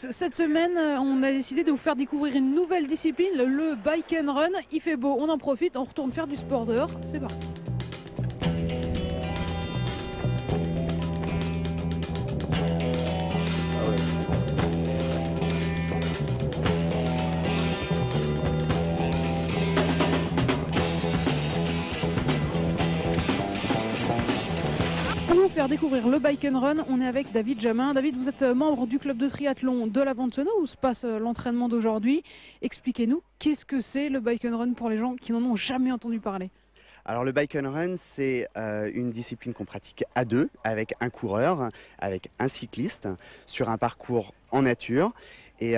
Cette semaine, on a décidé de vous faire découvrir une nouvelle discipline, le bike and run. Il fait beau, on en profite, on retourne faire du sport dehors. C'est parti. Pour vous faire découvrir le bike and run, on est avec David Jamin. David, vous êtes membre du club de triathlon de la Vente-Senots où se passe l'entraînement d'aujourd'hui. Expliquez-nous, qu'est-ce que c'est le bike and run pour les gens qui n'en ont jamais entendu parler? Alors le bike and run, c'est une discipline qu'on pratique à deux, avec un coureur, avec un cycliste, sur un parcours en nature. Et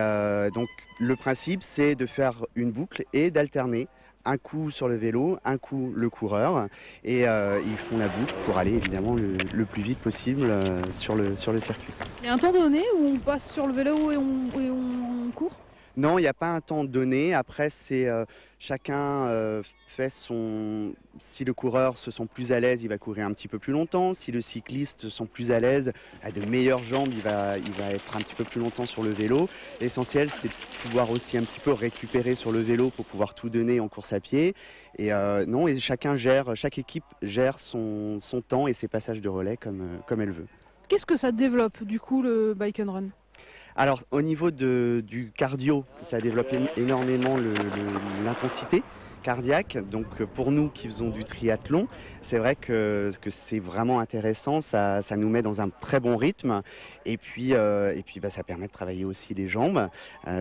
donc le principe, c'est de faire une boucle et d'alterner un coup sur le vélo, un coup le coureur. Et ils font la boucle pour aller évidemment le plus vite possible sur le circuit. Il y a un temps donné où on passe sur le vélo et on court? Non, il n'y a pas un temps donné. Après, c'est chacun fait son... Si le coureur se sent plus à l'aise, il va courir un petit peu plus longtemps. Si le cycliste se sent plus à l'aise, a de meilleures jambes, il va être un petit peu plus longtemps sur le vélo. L'essentiel, c'est de pouvoir aussi un petit peu récupérer sur le vélo pour pouvoir tout donner en course à pied. Et non, et chaque équipe gère son temps et ses passages de relais comme elle veut. Qu'est-ce que ça développe du coup le bike and run? Alors au niveau du cardio, ça développe énormément l'intensité cardiaque. Donc pour nous qui faisons du triathlon, c'est vrai que c'est vraiment intéressant, ça nous met dans un très bon rythme. Et puis ça permet de travailler aussi les jambes,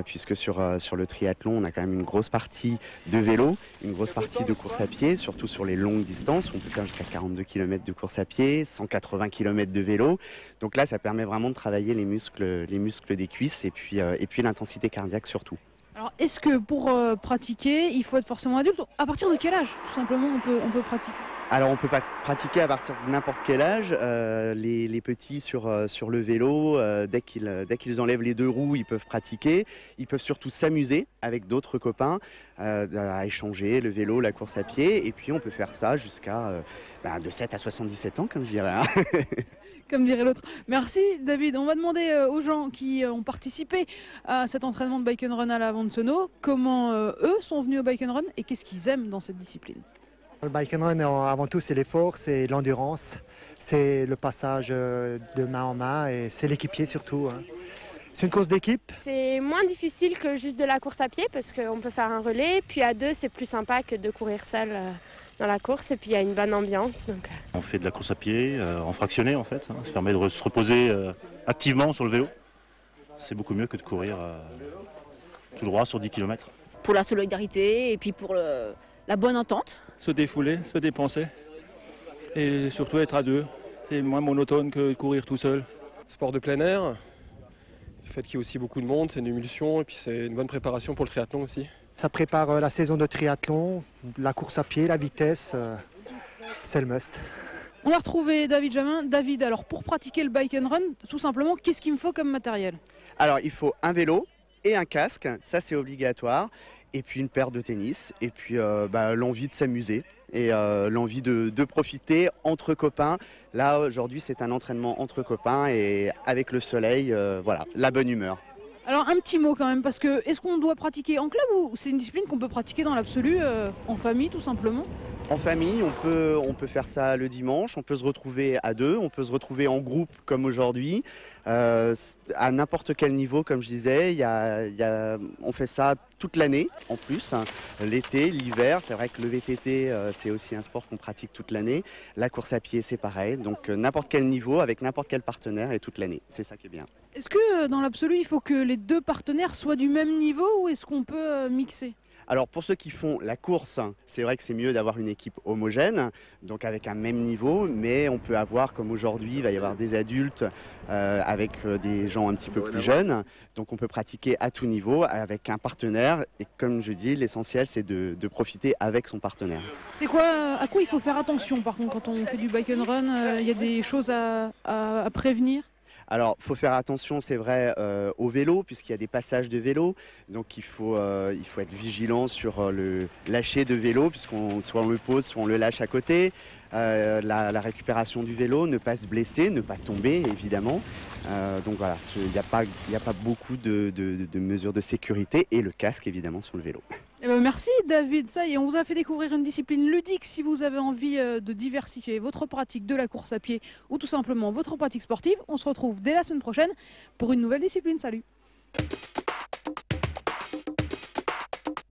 puisque sur le triathlon, on a quand même une grosse partie de vélo, une grosse partie de course à pied, surtout sur les longues distances. On peut faire jusqu'à 42 km de course à pied, 180 km de vélo. Donc là, ça permet vraiment de travailler les muscles des cuisses et puis l'intensité cardiaque surtout. Alors, est-ce que pour pratiquer, il faut être forcément adulte? À partir de quel âge, tout simplement, on peut pratiquer? Alors, on peut pas pratiquer à partir de n'importe quel âge. Les petits sur le vélo, dès qu'ils enlèvent les deux roues, ils peuvent pratiquer. Ils peuvent surtout s'amuser avec d'autres copains, à échanger le vélo, la course à pied. Et puis, on peut faire ça jusqu'à de 7 à 77 ans, comme je dirais. Comme dirait l'autre. Merci David. On va demander aux gens qui ont participé à cet entraînement de bike and run à la Vente-Senots comment eux sont venus au bike and run et qu'est-ce qu'ils aiment dans cette discipline. Le bike and run, avant tout, c'est l'effort, c'est l'endurance, c'est le passage de main en main et c'est l'équipier surtout. C'est une course d'équipe. C'est moins difficile que juste de la course à pied parce qu'on peut faire un relais. Puis à deux, c'est plus sympa que de courir seul dans la course. Et puis il y a une bonne ambiance. Donc. On fait de la course à pied en fractionné en fait. Ça permet de se reposer activement sur le vélo. C'est beaucoup mieux que de courir tout droit sur 10 km. Pour la solidarité et puis pour la bonne entente. Se défouler, se dépenser et surtout être à deux. C'est moins monotone que de courir tout seul. Sport de plein air, le fait qu'il y ait aussi beaucoup de monde, c'est une émulsion et puis c'est une bonne préparation pour le triathlon aussi. Ça prépare la saison de triathlon, la course à pied, la vitesse, c'est le must. On a retrouvé David Jamin. David, alors pour pratiquer le bike and run, tout simplement, qu'est-ce qu'il me faut comme matériel? Alors il faut un vélo et un casque, ça c'est obligatoire. Et puis une paire de tennis, et puis l'envie de s'amuser et l'envie de profiter entre copains. Là aujourd'hui c'est un entraînement entre copains et avec le soleil, voilà, la bonne humeur. Alors un petit mot quand même, parce que est-ce qu'on doit pratiquer en club ou c'est une discipline qu'on peut pratiquer dans l'absolu, en famille tout simplement? En famille, on peut faire ça le dimanche, on peut se retrouver à deux, on peut se retrouver en groupe comme aujourd'hui, à n'importe quel niveau comme je disais, on fait ça toute l'année en plus, l'été, l'hiver, c'est vrai que le VTT c'est aussi un sport qu'on pratique toute l'année, la course à pied c'est pareil, donc n'importe quel niveau avec n'importe quel partenaire et toute l'année, c'est ça qui est bien. Est-ce que dans l'absolu il faut que les deux partenaires soient du même niveau ou est-ce qu'on peut mixer? Alors pour ceux qui font la course, c'est vrai que c'est mieux d'avoir une équipe homogène, donc avec un même niveau, mais on peut avoir, comme aujourd'hui, il va y avoir des adultes avec des gens un petit peu plus jeunes, donc on peut pratiquer à tout niveau avec un partenaire, et comme je dis, l'essentiel c'est de profiter avec son partenaire. C'est quoi, à quoi il faut faire attention par contre quand on fait du bike and run? Il y a des choses à prévenir? Alors, il faut faire attention, c'est vrai, au vélo, puisqu'il y a des passages de vélo. Donc, il faut être vigilant sur le lâcher de vélo, soit on le pose, soit on le lâche à côté. La récupération du vélo, ne pas se blesser, ne pas tomber, évidemment. Donc voilà, il n'y a pas beaucoup de mesures de sécurité et le casque, évidemment, sur le vélo. Eh ben merci David, ça y est, on vous a fait découvrir une discipline ludique. Si vous avez envie de diversifier votre pratique de la course à pied ou tout simplement votre pratique sportive, on se retrouve dès la semaine prochaine pour une nouvelle discipline. Salut!